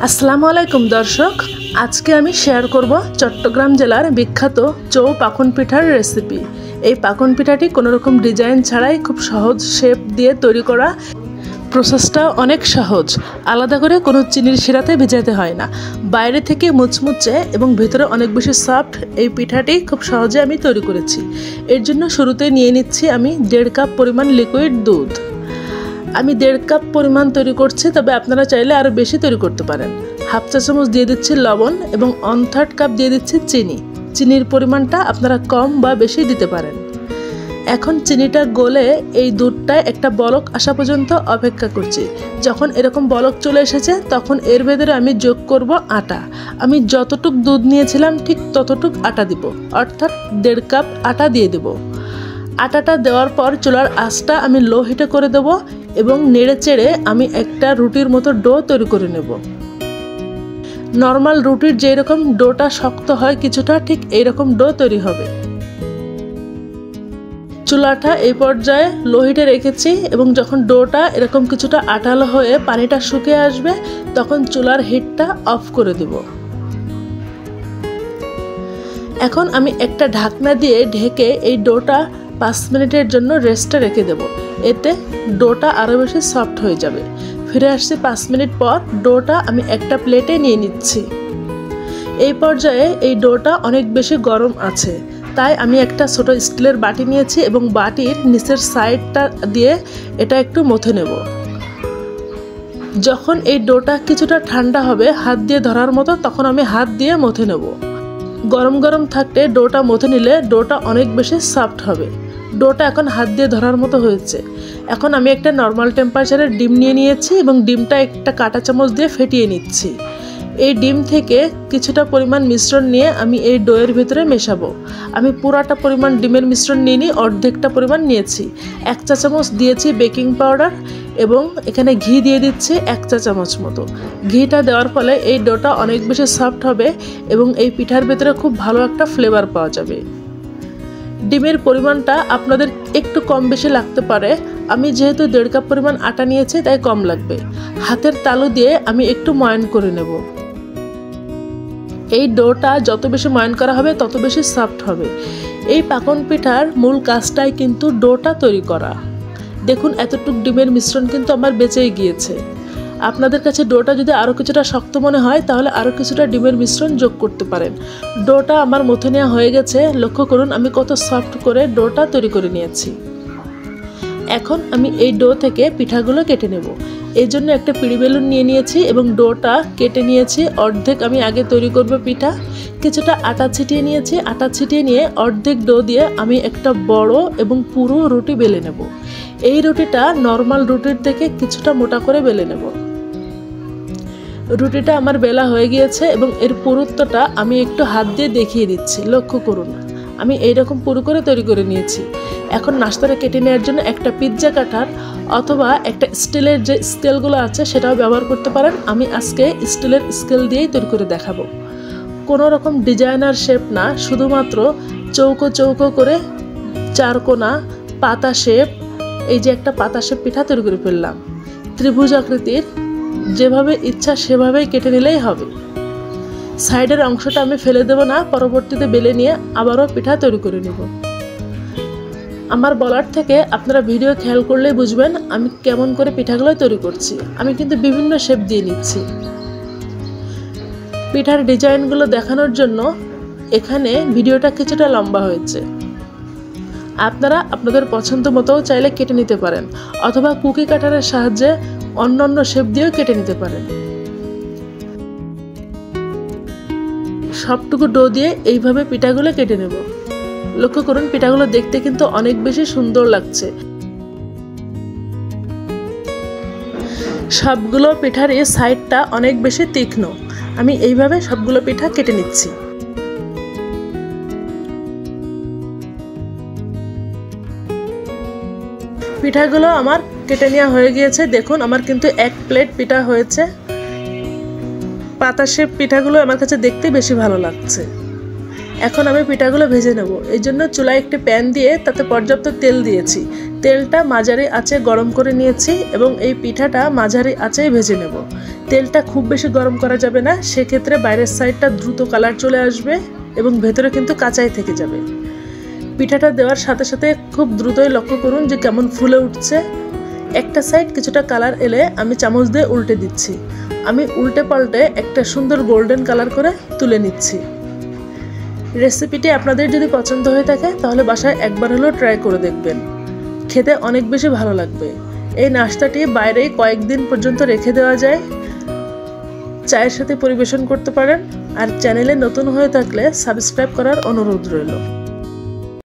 আসসালামু আলাইকুম দর্শক, আজকে আমি শেয়ার করব চট্টগ্রাম জেলার বিখ্যাত চৌ পাকন পিঠার রেসিপি। এই পাকন পিঠাটি কোনো রকম ডিজাইন ছাড়াই খুব সহজ শেপ দিয়ে তৈরি করা। প্রসেসটা অনেক সহজ, আলাদা করে কোনো চিনির শিরাতে ভেজাতে হয় না। বাইরে থেকে মুচমুচে এবং ভেতরে অনেক বেশি সফট এই পিঠাটি খুব সহজে আমি তৈরি করেছি। এর জন্য শুরুতে নিয়ে নিচ্ছি আমি 1.5 কাপ পরিমাণ লিকুইড দুধ। আমি 1.5 কাপ পরিমাণ তৈরি করছি, তবে আপনারা চাইলে আরও বেশি তৈরি করতে পারেন। হাফ চা চামচ দিয়ে দিচ্ছি লবণ এবং 1/3 কাপ দিয়ে দিচ্ছি চিনি। চিনির পরিমাণটা আপনারা কম বা বেশি দিতে পারেন। এখন চিনিটা গলে এই দুধটা একটা বলক আসা পর্যন্ত অপেক্ষা করছি। যখন এরকম বলক চলে এসেছে তখন এর ভেতরে আমি যোগ করব আটা। আমি যতটুক দুধ নিয়েছিলাম ঠিক ততটুক আটা দিব, অর্থাৎ 1.5 কাপ আটা দিয়ে দেব। আটাটা দেওয়ার পর চুলার আঁচটা আমি লো হিটে করে দেব এবং নেড়ে চেড়ে আমি একটা রুটির মতো ডো তৈরি করে নেব। নর্মাল রুটির যেরকম ডোটা শক্ত হয় কিছুটা, ঠিক এইরকম ডো তৈরি হবে। চুলাটা এই পর্যায়ে লো হিটে রেখেছি এবং যখন ডোটা এরকম কিছুটা আঠালো হয়ে পানিটা শুকিয়ে আসবে তখন চুলার হিটটা অফ করে দেব। এখন আমি একটা ঢাকনা দিয়ে ঢেকে এই ডোটা 5 মিনিটের জন্য রেস্টে রেখে দেব। এতে ডোটা আরও বেশি সফট হয়ে যাবে। ফিরে আসছি 5 মিনিট পর। ডোটা আমি একটা প্লেটে নিয়ে নিচ্ছি। এই পর্যায়ে এই ডোটা অনেক বেশি গরম আছে, তাই আমি একটা ছোট স্টিলের বাটি নিয়েছি এবং বাটির নিচের সাইডটা দিয়ে এটা একটু মথে নেব। যখন এই ডোটা কিছুটা ঠান্ডা হবে হাত দিয়ে ধরার মতো, তখন আমি হাত দিয়ে মথে নেব। গরম গরম থাকতে ডোটা মথে নিলে ডোটা অনেক বেশি সফট হবে। ডোটা এখন হাত দিয়ে ধরার মতো হয়েছে। এখন আমি একটা নর্মাল টেম্পারেচারের ডিম নিয়ে নিয়েছি এবং ডিমটা একটা কাঁটা চামচ দিয়ে ফেটিয়ে নিচ্ছি। এই ডিম থেকে কিছুটা পরিমাণ মিশ্রণ নিয়ে আমি এই ডোয়ের ভিতরে মেশাবো। আমি পুরাটা পরিমাণ ডিমের মিশ্রণ নিইনি, অর্ধেকটা পরিমাণ নিয়েছি। 1 চা চামচ দিয়েছি বেকিং পাউডার এবং এখানে ঘি দিয়ে দিচ্ছি 1 চা চামচ মতো। ঘিটা দেওয়ার ফলে এই ডোটা অনেক বেশি সফট হবে এবং এই পিঠার ভেতরে খুব ভালো একটা ফ্লেভার পাওয়া যাবে। ডিমের পরিমাণটা আপনাদের একটু কম বেশি লাগতে পারে। আমি যেহেতু 1.5 কাপ পরিমাণ আটা নিয়েছি তাই কম লাগবে। হাতের তালু দিয়ে আমি একটু ময়ান করে নেব। এই ডোটা যত বেশি ময়ান করা হবে তত বেশি সফট হবে। এই পাকন পিঠার মূল কাজটাই কিন্তু ডোটা তৈরি করা। দেখুন এতটুকু ডিমের মিশ্রণ কিন্তু আমার বেঁচেই গিয়েছে। আপনাদের কাছে ডোটা যদি আরও কিছুটা শক্ত মনে হয় তাহলে আরও কিছুটা ডিমের মিশ্রণ যোগ করতে পারেন। ডোটা আমার মথে নেওয়া হয়ে গেছে। লক্ষ্য করুন আমি কত সফট করে ডোটা তৈরি করে নিয়েছি। এখন আমি এই ডো থেকে পিঠাগুলো কেটে নেব। এই জন্য একটা পিড়ি বেলুন নিয়ে নিয়েছি এবং ডোটা কেটে নিয়েছি। অর্ধেক আমি আগে তৈরি করব পিঠা। কিছুটা আটা ছিটিয়ে নিয়েছি। আটা ছিটিয়ে নিয়ে অর্ধেক ডো দিয়ে আমি একটা বড় এবং পুরো রুটি বেলে নেব। এই রুটিটা নর্মাল রুটির থেকে কিছুটা মোটা করে বেলে নেব। রুটিটা আমার বেলা হয়ে গিয়েছে এবং এর পুরুত্বটা আমি একটু হাত দিয়ে দেখিয়ে দিচ্ছি। লক্ষ্য করুন আমি এইরকম পুরো করে তৈরি করে নিয়েছি। এখন নাস্তাটা কেটে নেওয়ার জন্য একটা পিৎজা কাটার অথবা একটা স্টিলের যে স্কেলগুলো আছে সেটাও ব্যবহার করতে পারেন। আমি আজকে স্টিলের স্কেল দিয়েই তৈরি করে দেখাবো। কোনো রকম ডিজাইনার শেপ না, শুধুমাত্র চৌকো চৌকো করে 4 কোনা পাতা শেপ। এই যে একটা পাতা শেপ পিঠা তৈরি করে ফেললাম। ত্রিভুজ আকৃতির, যেভাবে ইচ্ছা সেভাবেই কেটে নিলেই হবে। সাইডের অংশটা আমি ফেলে দেব না, পরবর্তীতে বেলে নিয়ে আবারও পিঠা তৈরি করে নেব। আমার বলার থেকে আপনারা ভিডিও খেয়াল করলেই বুঝবেন আমি কেমন করে পিঠাগুলো তৈরি করছি। আমি কিন্তু বিভিন্ন শেপ দিয়ে নিচ্ছি। পিঠার ডিজাইনগুলো দেখানোর জন্য এখানে ভিডিওটা কিছুটা লম্বা হয়েছে। আপনারা আপনাদের পছন্দ মতোও চাইলে কেটে নিতে পারেন অথবা কুকি কাটারের সাহায্যে অন্যান্য শেপ দিয়েও কেটে নিতে পারেন। সবটুকু ডো দিয়ে এইভাবে পিঠাগুলো কেটে নেব। লক্ষ্য করুন পিঠাগুলো দেখতে কিন্তু অনেক বেশি সুন্দর লাগছে। সবগুলো পিঠার এই সাইডটা অনেক বেশি তীক্ষ্ণ। আমি এইভাবে সবগুলো পিঠা কেটে নিচ্ছি। পিঠাগুলো আমার কেটে নেওয়া হয়ে গিয়েছে। দেখুন আমার কিন্তু 1 প্লেট পিঠা হয়েছে। পাতা শেপ পিঠাগুলো আমার কাছে দেখতে বেশি ভালো লাগছে। এখন আমি পিঠাগুলো ভেজে নেব। এই জন্য চুলায় একটি প্যান দিয়ে তাতে পর্যাপ্ত তেল দিয়েছি। তেলটা মাঝারি আঁচে গরম করে নিয়েছি এবং এই পিঠাটা মাঝারি আঁচেই ভেজে নেব। তেলটা খুব বেশি গরম করা যাবে না, সেক্ষেত্রে বাইরের সাইডটা দ্রুত কালার চলে আসবে এবং ভেতরে কিন্তু কাঁচাই থেকে যাবে। পিঠাটা দেওয়ার সাথে সাথে খুব দ্রুতই লক্ষ্য করুন যে কেমন ফুলে উঠছে। একটা সাইড কিছুটা কালার এলে আমি চামচ দিয়ে উল্টে দিচ্ছি। আমি উল্টে পাল্টে একটা সুন্দর গোল্ডেন কালার করে তুলে নিচ্ছি। রেসিপিটি আপনাদের যদি পছন্দ হয়ে থাকে তাহলে বাসায় একবার হলেও ট্রাই করে দেখবেন, খেতে অনেক বেশি ভালো লাগবে। এই নাস্তাটি বাইরে কয়েকদিন পর্যন্ত রেখে দেওয়া যায়, চায়ের সাথে পরিবেশন করতে পারেন। আর চ্যানেলে নতুন হয়ে থাকলে সাবস্ক্রাইব করার অনুরোধ রইল।